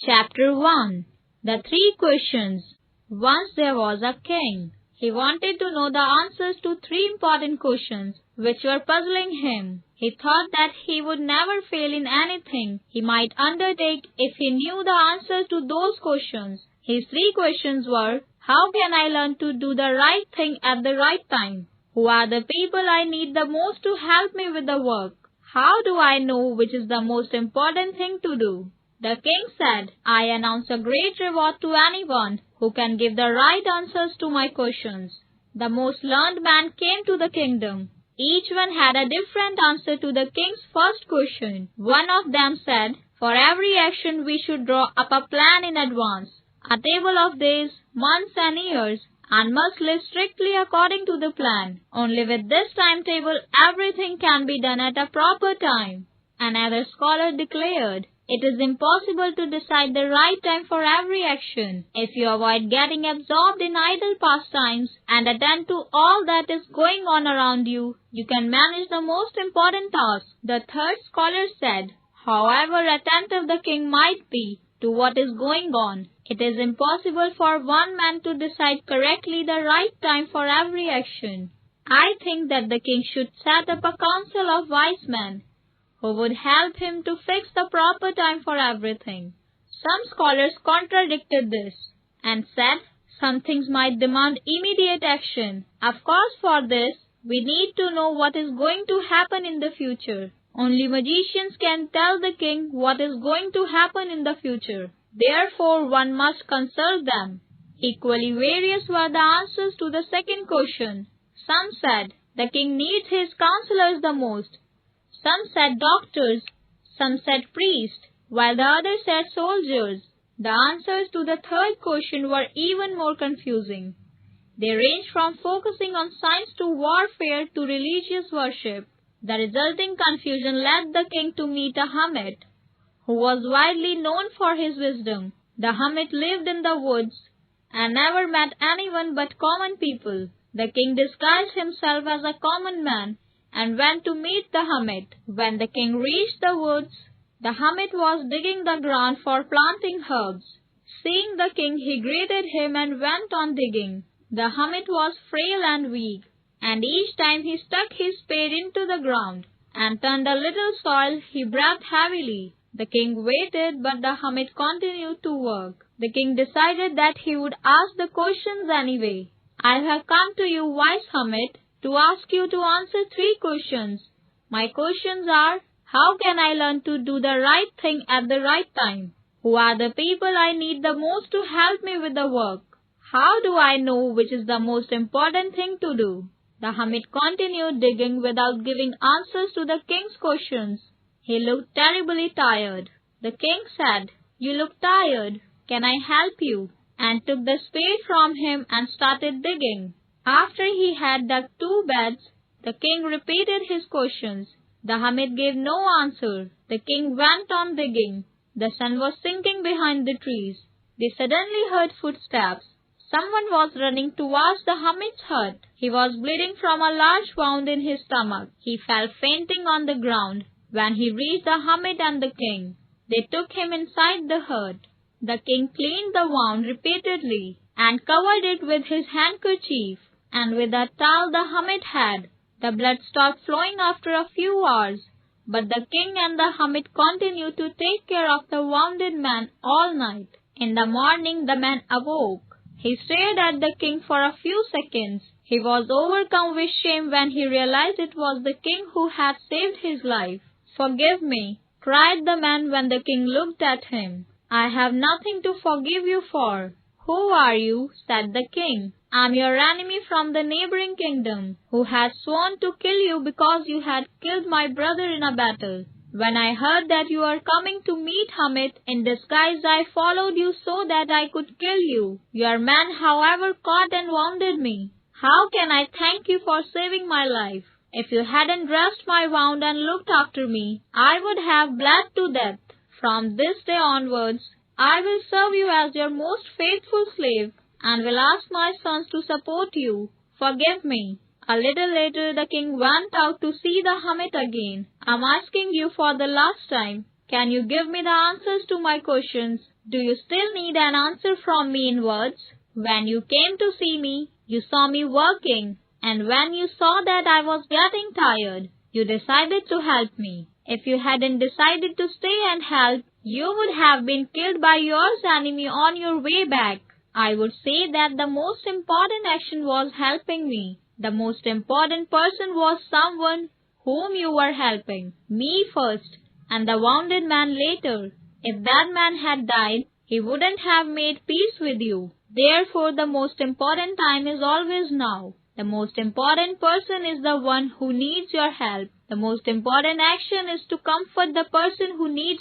Chapter 1. The Three Questions. Once there was a king. He wanted to know the answers to three important questions which were puzzling him. He thought that he would never fail in anything he might undertake if he knew the answers to those questions. His three questions were: how can I learn to do the right thing at the right time? Who are the people I need the most to help me with the work? How do I know which is the most important thing to do? The king said, I announce a great reward to anyone who can give the right answers to my questions. The most learned man came to the kingdom. Each one had a different answer to the king's first question. One of them said, for every action we should draw up a plan in advance, a table of days, months and years, and must live strictly according to the plan. Only with this timetable everything can be done at a proper time. Another scholar declared, it is impossible to decide the right time for every action. If you avoid getting absorbed in idle pastimes and attend to all that is going on around you, you can manage the most important tasks. The third scholar said, however attentive the king might be to what is going on, it is impossible for one man to decide correctly the right time for every action. I think that the king should set up a council of wise men who would help him to fix the proper time for everything. Some scholars contradicted this and said some things might demand immediate action. Of course, for this, we need to know what is going to happen in the future. Only magicians can tell the king what is going to happen in the future. Therefore, one must consult them. Equally various were the answers to the second question. Some said the king needs his counselors the most. Some said doctors, some said priests, while the others said soldiers. The answers to the third question were even more confusing. They ranged from focusing on science to warfare to religious worship. The resulting confusion led the king to meet a hermit, who was widely known for his wisdom. The hermit lived in the woods and never met anyone but common people. The king disguised himself as a common man and went to meet the hermit. When the king reached the woods, the hermit was digging the ground for planting herbs. Seeing the king, he greeted him and went on digging. The hermit was frail and weak, and each time he stuck his spade into the ground and turned a little soil, he breathed heavily. The king waited, but the hermit continued to work. The king decided that he would ask the questions anyway. I have come to you, wise hermit, to ask you to answer three questions. My questions are, how can I learn to do the right thing at the right time? Who are the people I need the most to help me with the work? How do I know which is the most important thing to do? The hermit continued digging without giving answers to the king's questions. He looked terribly tired. The king said, you look tired. Can I help you? And took the spade from him and started digging. After he had dug 2 beds, the king repeated his questions. The hermit gave no answer. The king went on digging. The sun was sinking behind the trees. They suddenly heard footsteps. Someone was running towards the hermit's hut. He was bleeding from a large wound in his stomach. He fell fainting on the ground when he reached the hermit and the king. They took him inside the hut. The king cleaned the wound repeatedly and covered it with his handkerchief and with a towel the hermit had. The blood stopped flowing after a few hours, but the king and the hermit continued to take care of the wounded man all night. In the morning the man awoke. He stared at the king for a few seconds. He was overcome with shame when he realized it was the king who had saved his life. Forgive me, cried the man when the king looked at him. I have nothing to forgive you for. Who are you? Said the king. I am your enemy from the neighboring kingdom, who has sworn to kill you because you had killed my brother in a battle. When I heard that you were coming to meet hermit in disguise, I followed you so that I could kill you. Your man, however, caught and wounded me. How can I thank you for saving my life? If you hadn't dressed my wound and looked after me, I would have bled to death. From this day onwards, I will serve you as your most faithful slave and will ask my sons to support you. Forgive me. A little later, the king went out to see the hermit again. I am asking you for the last time. Can you give me the answers to my questions? Do you still need an answer from me in words? When you came to see me, you saw me working, and when you saw that I was getting tired, you decided to help me. If you hadn't decided to stay and help, you would have been killed by your enemy on your way back. I would say that the most important action was helping me. The most important person was someone whom you were helping. Me first, and the wounded man later. If that man had died, he wouldn't have made peace with you. Therefore, the most important time is always now. The most important person is the one who needs your help. The most important action is to comfort the person who needs